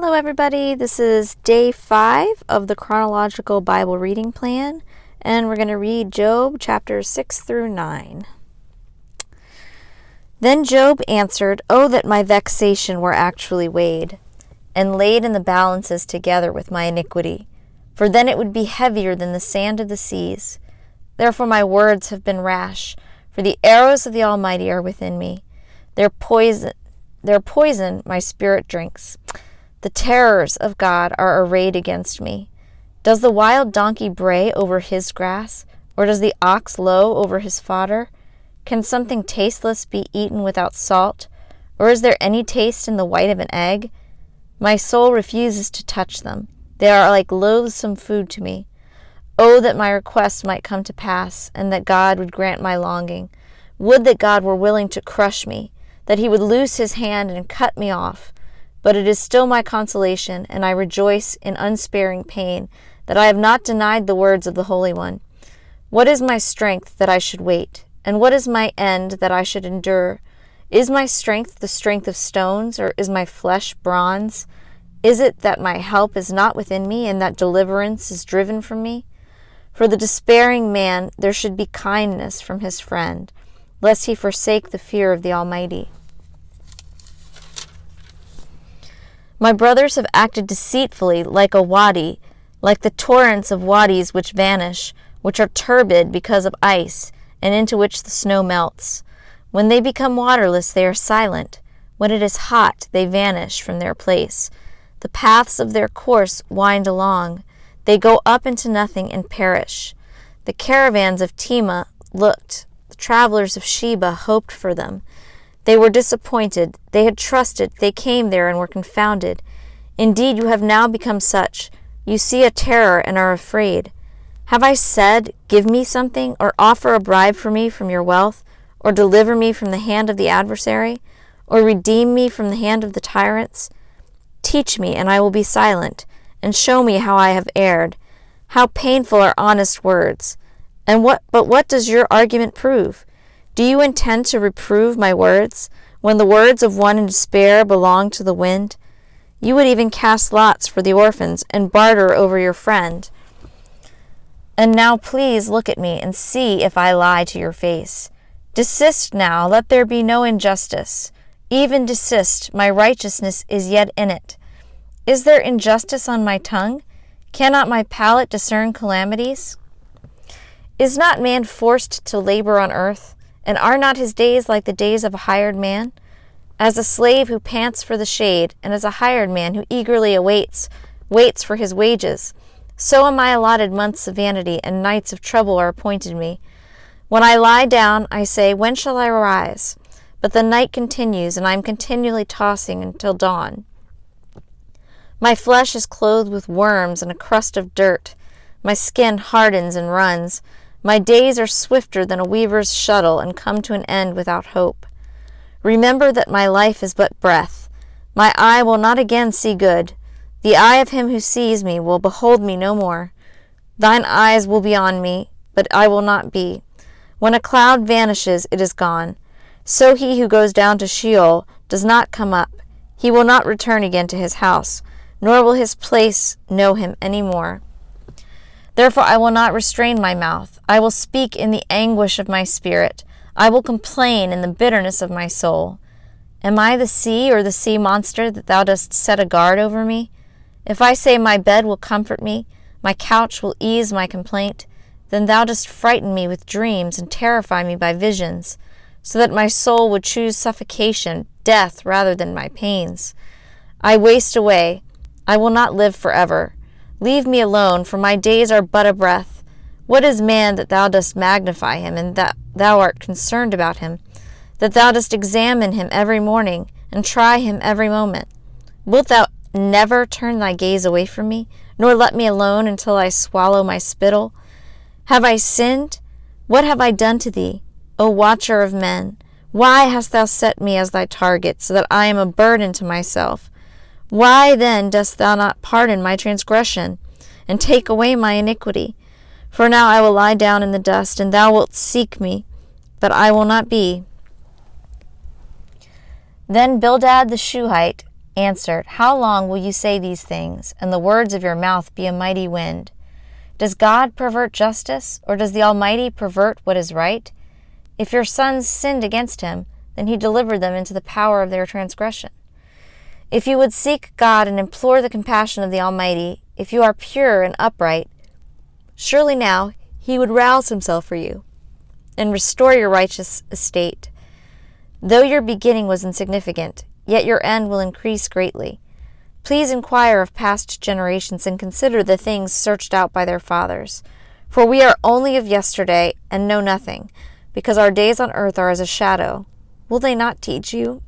Hello everybody, this is day 5 of the Chronological Bible reading plan, and we're going to read Job chapters 6 through 9. Then Job answered, "Oh, that my vexation were actually weighed, and laid in the balances together with my iniquity, for then it would be heavier than the sand of the seas. Therefore my words have been rash, for the arrows of the Almighty are within me. Their poison my spirit drinks. The terrors of God are arrayed against me. Does the wild donkey bray over his grass, or does the ox low over his fodder? Can something tasteless be eaten without salt, or is there any taste in the white of an egg? My soul refuses to touch them. They are like loathsome food to me. Oh, that my request might come to pass, and that God would grant my longing. Would that God were willing to crush me, that he would loose his hand and cut me off. But it is still my consolation, and I rejoice in unsparing pain, that I have not denied the words of the Holy One. What is my strength that I should wait? And what is my end that I should endure? Is my strength the strength of stones, or is my flesh bronze? Is it that my help is not within me, and that deliverance is driven from me? For the despairing man there should be kindness from his friend, lest he forsake the fear of the Almighty. My brothers have acted deceitfully like a wadi, like the torrents of wadis which vanish, which are turbid because of ice, and into which the snow melts. When they become waterless, they are silent. When it is hot, they vanish from their place. The paths of their course wind along. They go up into nothing and perish. The caravans of Tema looked. The travelers of Sheba hoped for them. They were disappointed. They had trusted. They came there and were confounded. Indeed, you have now become such. You see a terror and are afraid. Have I said, give me something, or offer a bribe for me from your wealth, or deliver me from the hand of the adversary, or redeem me from the hand of the tyrants? Teach me, and I will be silent, and show me how I have erred. How painful are honest words. But what does your argument prove? Do you intend to reprove my words, when the words of one in despair belong to the wind? You would even cast lots for the orphans, and barter over your friend. And now please look at me, and see if I lie to your face. Desist now, let there be no injustice. Even desist, my righteousness is yet in it. Is there injustice on my tongue? Cannot my palate discern calamities? Is not man forced to labor on earth? And are not his days like the days of a hired man? As a slave who pants for the shade, and as a hired man who eagerly waits for his wages, so am I allotted months of vanity, and nights of trouble are appointed me. When I lie down, I say, when shall I arise? But the night continues, and I am continually tossing until dawn. My flesh is clothed with worms and a crust of dirt. My skin hardens and runs. My days are swifter than a weaver's shuttle, and come to an end without hope. Remember that my life is but breath. My eye will not again see good. The eye of him who sees me will behold me no more. Thine eyes will be on me, but I will not be. When a cloud vanishes, it is gone. So he who goes down to Sheol does not come up. He will not return again to his house, nor will his place know him any more. Therefore I will not restrain my mouth. I will speak in the anguish of my spirit. I will complain in the bitterness of my soul. Am I the sea or the sea monster that thou dost set a guard over me? If I say my bed will comfort me, my couch will ease my complaint, then thou dost frighten me with dreams and terrify me by visions, so that my soul would choose suffocation, death, rather than my pains. I waste away. I will not live forever. Leave me alone, for my days are but a breath. What is man that thou dost magnify him, and that thou art concerned about him, that thou dost examine him every morning, and try him every moment? Wilt thou never turn thy gaze away from me, nor let me alone until I swallow my spittle? Have I sinned? What have I done to thee, O watcher of men? Why hast thou set me as thy target, so that I am a burden to myself? Why then dost thou not pardon my transgression, and take away my iniquity? For now I will lie down in the dust, and thou wilt seek me, but I will not be. Then Bildad the Shuhite answered, "How long will you say these things, and the words of your mouth be a mighty wind? Does God pervert justice, or does the Almighty pervert what is right? If your sons sinned against him, then he delivered them into the power of their transgression. If you would seek God and implore the compassion of the Almighty, if you are pure and upright, surely now he would rouse himself for you and restore your righteous estate. Though your beginning was insignificant, yet your end will increase greatly. Please inquire of past generations and consider the things searched out by their fathers. For we are only of yesterday and know nothing, because our days on earth are as a shadow. Will they not teach you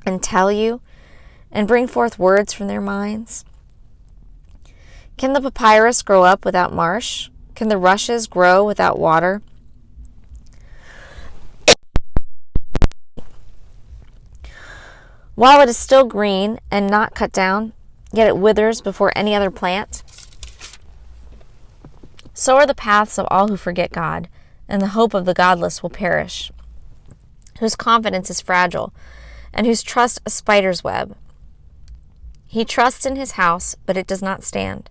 and tell you and bring forth words from their minds? Can the papyrus grow up without marsh? Can the rushes grow without water? While it is still green and not cut down, yet it withers before any other plant. So are the paths of all who forget God, and the hope of the godless will perish, whose confidence is fragile, and whose trust a spider's web. He trusts in his house, but it does not stand.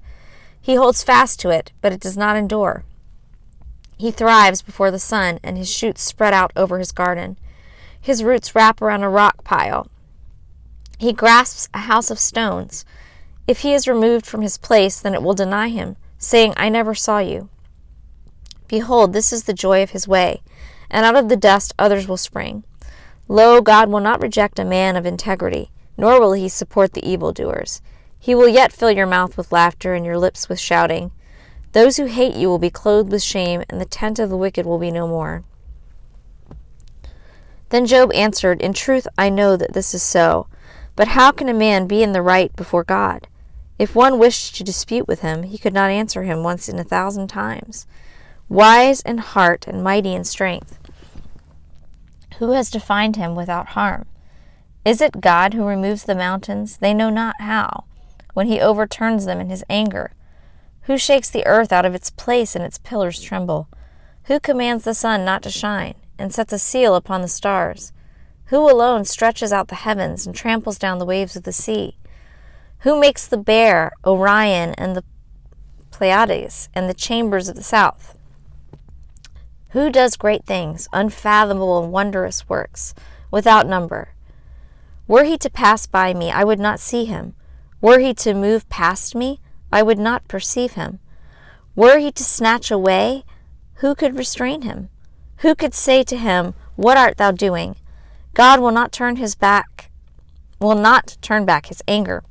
He holds fast to it, but it does not endure. He thrives before the sun, and his shoots spread out over his garden. His roots wrap around a rock pile. He grasps a house of stones. If he is removed from his place, then it will deny him, saying, I never saw you. Behold, this is the joy of his way, and out of the dust others will spring. Lo, God will not reject a man of integrity, nor will he support the evildoers. He will yet fill your mouth with laughter and your lips with shouting. Those who hate you will be clothed with shame, and the tent of the wicked will be no more. Then Job answered, In truth, I know that this is so. But how can a man be in the right before God? If one wished to dispute with him, he could not answer him once in 1,000 times. Wise in heart and mighty in strength, who has defined him without harm? Is it God who removes the mountains? They know not how, when he overturns them in his anger. Who shakes the earth out of its place and its pillars tremble? Who commands the sun not to shine, and sets a seal upon the stars? Who alone stretches out the heavens and tramples down the waves of the sea? Who makes the bear, Orion, and the Pleiades, and the chambers of the south? Who does great things, unfathomable and wondrous works, without number? Were he to pass by me, I would not see him. Were he to move past me, I would not perceive him. Were he to snatch away, who could restrain him? Who could say to him, What art thou doing? God will not turn back his anger.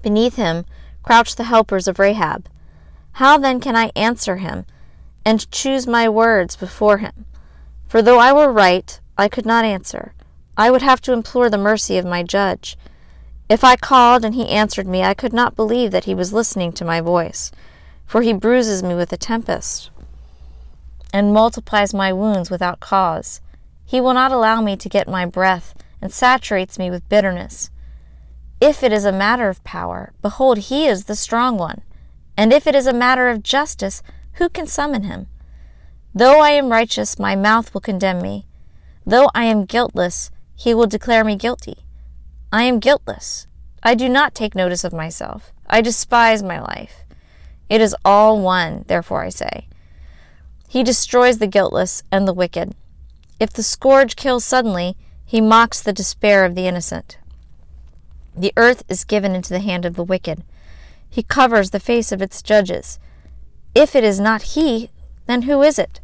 Beneath him crouch the helpers of Rahab. How then can I answer him, and choose my words before him? For though I were right, I could not answer. I would have to implore the mercy of my judge. If I called and he answered me, I could not believe that he was listening to my voice, for he bruises me with a tempest, and multiplies my wounds without cause. He will not allow me to get my breath, and saturates me with bitterness. If it is a matter of power, behold, he is the strong one. And if it is a matter of justice, who can summon him? Though I am righteous, my mouth will condemn me. Though I am guiltless, he will declare me guilty. I am guiltless. I do not take notice of myself. I despise my life. It is all one, therefore I say. He destroys the guiltless and the wicked. If the scourge kills suddenly, he mocks the despair of the innocent. The earth is given into the hand of the wicked. He covers the face of its judges. If it is not he, then who is it?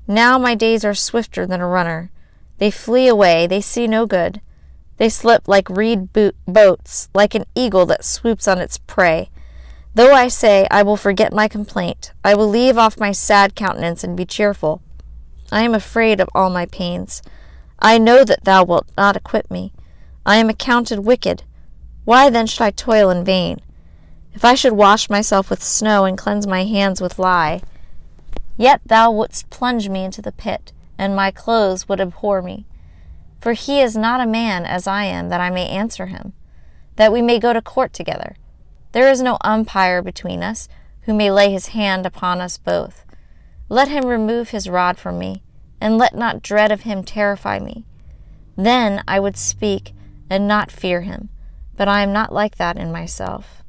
Now my days are swifter than a runner. They flee away, they see no good. They slip like reed boats, like an eagle that swoops on its prey. Though I say, I will forget my complaint, I will leave off my sad countenance and be cheerful. I am afraid of all my pains. I know that thou wilt not acquit me. I am accounted wicked. Why then should I toil in vain? If I should wash myself with snow and cleanse my hands with lye, yet thou wouldst plunge me into the pit, and my clothes would abhor me. For he is not a man as I am, that I may answer him, that we may go to court together. There is no umpire between us, who may lay his hand upon us both. Let him remove his rod from me, and let not dread of him terrify me. Then I would speak, and not fear him. But I am not like that in myself.